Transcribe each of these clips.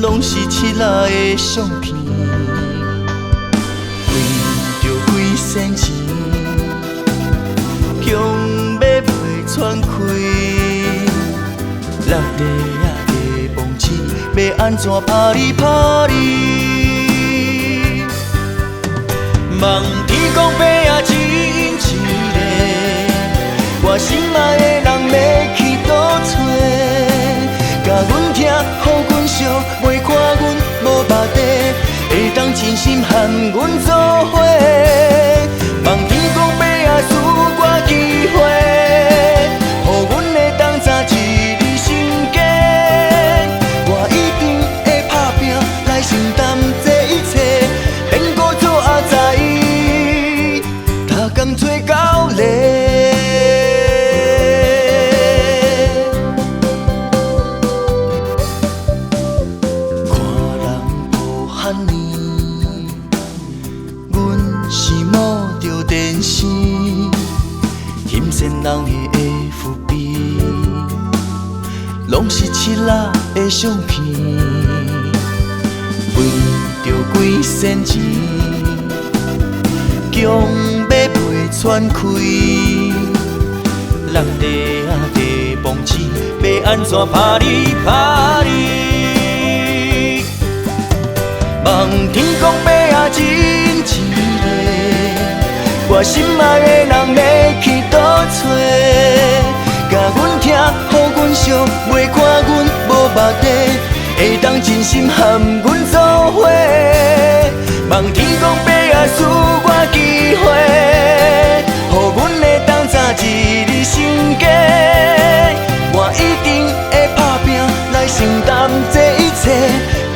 拢是七仔的相片，为着几仙钱，强要袂喘气。落地啊的梦醒，要安怎打理打理？望天公伯啊，一因一个，我心爱的人要去倒找？甲阮疼，予阮惜，袂看阮无目地，会当真心和阮做伙。望天公伯啊，赐我机会，予阮会当早一日成家。我一定会打拼来承担这一切，免搁做阿在意，逐工做到累。电视欣羡人的 FB， 拢是七仔的相片，为着几仙钱，强要陪喘气。落地啊地梦醒，要安怎打理打理？望天公伯啊，真一个，我心爱的人要去倒找？甲阮疼，予阮惜，袂看阮无目地，会当真心和阮做伙。望天公伯啊，赐我机会，予阮会当早一日成家。我一定会打拼来承担这一切，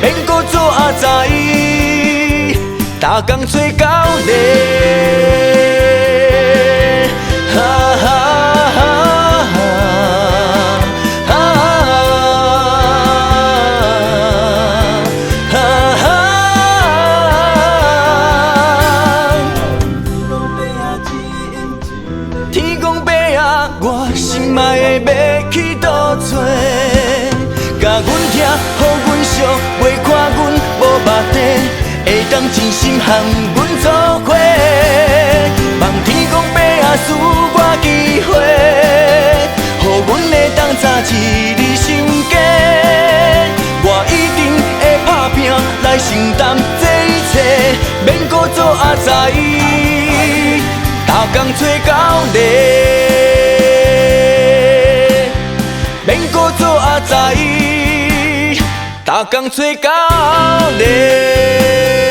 免搁做阿在意，逐工做到累。天公伯啊，我心爱的要去倒找？甲阮疼，予阮惜，袂看阮无目地，会当真心和阮做伙。望天公伯啊，赐我机会，予阮会当早一日成家。我一定会打拼来承担这一切，免搁做阿在意，逐工做到累。免搁做阿在意，逐工做到累。